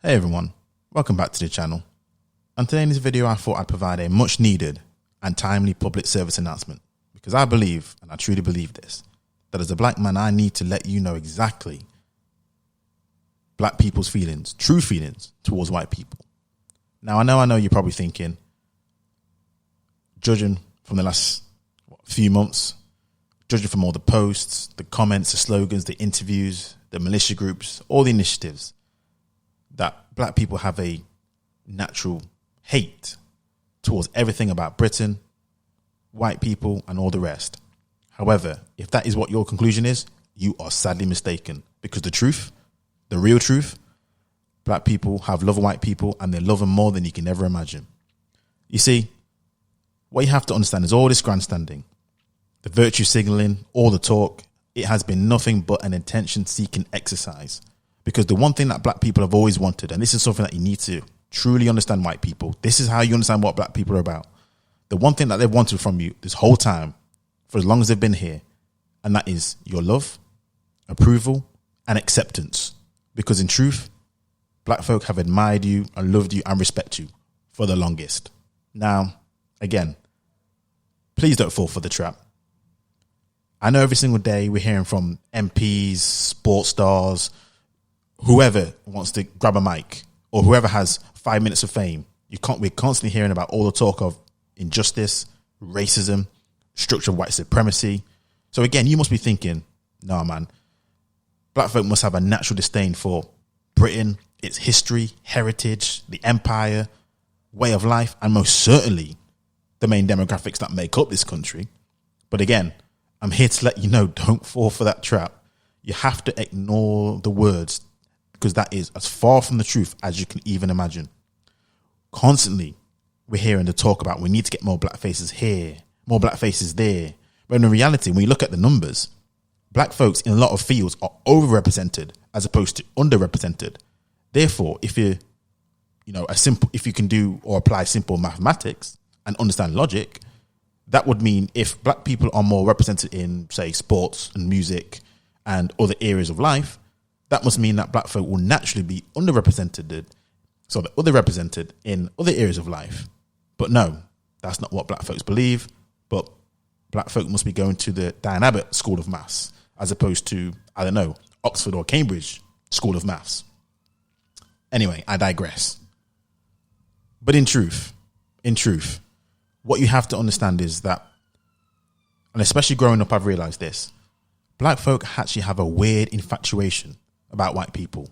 Hey everyone, welcome back to the channel. And today in this video I thought I'd provide a much needed and timely public service announcement, because I believe, and I truly believe this, that as a black man I need to let you know exactly black people's feelings, true feelings towards white people. Now I know you're probably thinking, judging from the last few months, judging from all the posts, the comments, the slogans, the interviews, the militia groups, all the initiatives, that black people have a natural hate towards everything about Britain, white people, and all the rest. However, if that is what your conclusion is, you are sadly mistaken, because the truth, the real truth, black people have love of white people and they love them more than you can ever imagine. You see, what you have to understand is all this grandstanding, the virtue signaling, all the talk, it has been nothing but an attention-seeking exercise. Because the one thing that black people have always wanted, and this is something that you need to truly understand white people, this is how you understand what black people are about. The one thing that they've wanted from you this whole time, for as long as they've been here, and that is your love, approval, and acceptance. Because in truth, black folk have admired you and loved you and respect you for the longest. Now, again, please don't fall for the trap. I know every single day we're hearing from MPs, sports stars, whoever wants to grab a mic or whoever has 5 minutes of fame. We're constantly hearing about all the talk of injustice, racism, structural white supremacy. So again, you must be thinking, nah, man, black folk must have a natural disdain for Britain, its history, heritage, the empire, way of life, and most certainly the main demographics that make up this country. But again, I'm here to let you know, don't fall for that trap. You have to ignore the words, because that is as far from the truth as you can even imagine. Constantly, we're hearing the talk about we need to get more black faces here, more black faces there. But in reality, when you look at the numbers, black folks in a lot of fields are overrepresented as opposed to underrepresented. Therefore, if you can do or apply simple mathematics and understand logic, that would mean if black people are more represented in, say, sports and music and other areas of life, that must mean that black folk will naturally be underrepresented, so they're underrepresented in other areas of life. But no, that's not what black folks believe. But black folk must be going to the Diane Abbott School of Maths as opposed to, I don't know, Oxford or Cambridge School of Maths. Anyway, I digress. But in truth, what you have to understand is that, and especially growing up, I've realized this, black folk actually have a weird infatuation about white people,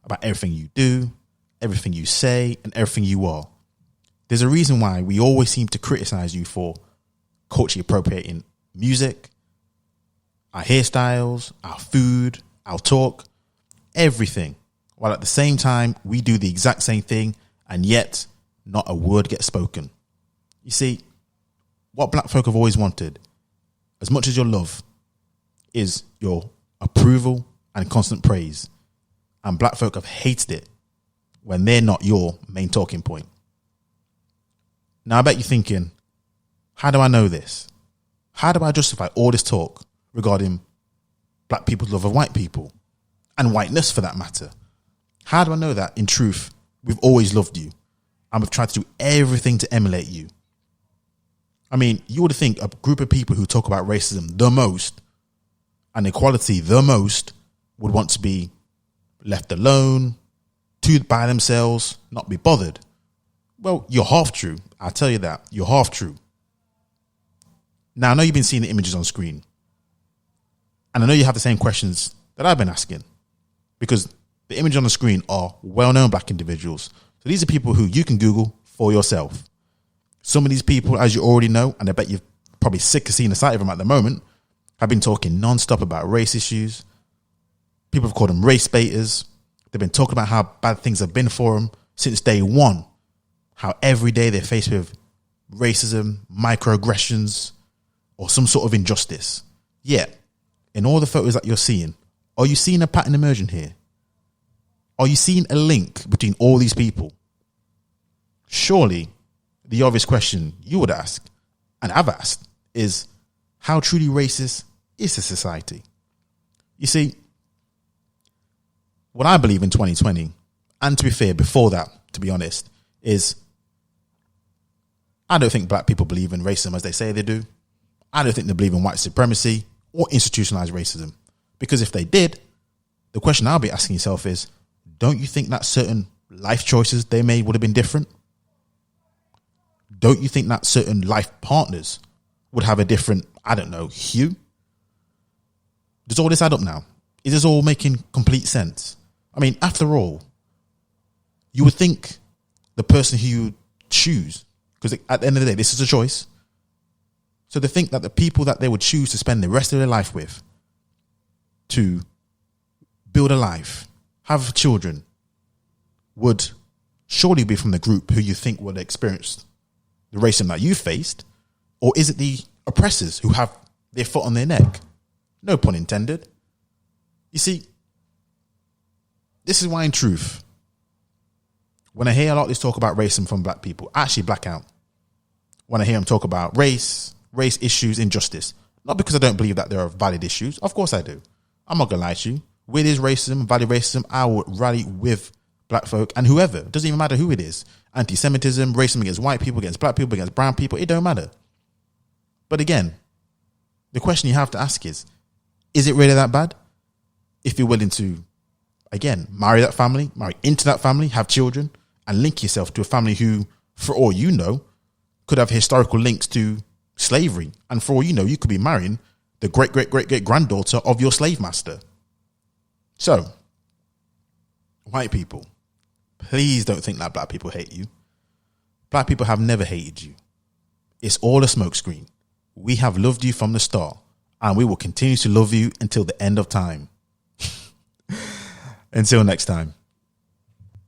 about everything you do, everything you say, and everything you are. There's a reason why we always seem to criticize you for culturally appropriating music, our hairstyles, our food, our talk, everything. While at the same time, we do the exact same thing, and yet not a word gets spoken. You see, what black folk have always wanted, as much as your love, is your approval and constant praise. And black folk have hated it when they're not your main talking point. Now I bet you're thinking, how do I know this? How do I justify all this talk regarding black people's love of white people and whiteness for that matter? How do I know that in truth we've always loved you and we've tried to do everything to emulate you? I mean, you would think a group of people who talk about racism the most and equality the most would want to be left alone, by themselves, not be bothered. Well, you're half true. I'll tell you that. You're half true. Now, I know you've been seeing the images on screen. And I know you have the same questions that I've been asking. Because the images on the screen are well-known black individuals. So these are people who you can Google for yourself. Some of these people, as you already know, and I bet you're probably sick of seeing the sight of them at the moment, have been talking non-stop about race issues. People have called them race baiters. They've been talking about how bad things have been for them since day one. How every day they're faced with racism, microaggressions, or some sort of injustice. Yet, in all the photos that you're seeing, are you seeing a pattern emerging here? Are you seeing a link between all these people? Surely, the obvious question you would ask, and I've asked, is how truly racist is the society? You see, what I believe in 2020, And to be fair, before that, to be honest, is I don't think black people believe in racism as they say they do. I don't think they believe in white supremacy or institutionalized racism. Because if they did, the question I'll be asking yourself is, don't you think that certain life choices they made would have been different? Don't you think that certain life partners would have a different, I don't know, hue? Does all this add up now? Is this all making complete sense? I mean, after all, you would think the person who you choose, because at the end of the day, this is a choice. So to think that the people that they would choose to spend the rest of their life with, to build a life, have children, would surely be from the group who you think would experience the racism that you faced, or is it the oppressors who have their foot on their neck? No pun intended. You see, this is why in truth, when I hear a lot of this talk about racism from black people, I actually black out. When I hear them talk about race issues, injustice, not because I don't believe that there are valid issues. Of course I do. I'm not going to lie to you. Where there's racism, valid racism, I will rally with black folk and whoever. It doesn't even matter who it is. Anti-Semitism, racism against white people, against black people, against brown people, it don't matter. But again, the question you have to ask is it really that bad? If you're willing to, again, marry that family, marry into that family, have children, and link yourself to a family who, for all you know, could have historical links to slavery. And for all you know, you could be marrying the great-great-great-great-granddaughter of your slave master. So, white people, please don't think that black people hate you. Black people have never hated you. It's all a smokescreen. We have loved you from the start, and we will continue to love you until the end of time. Until next time.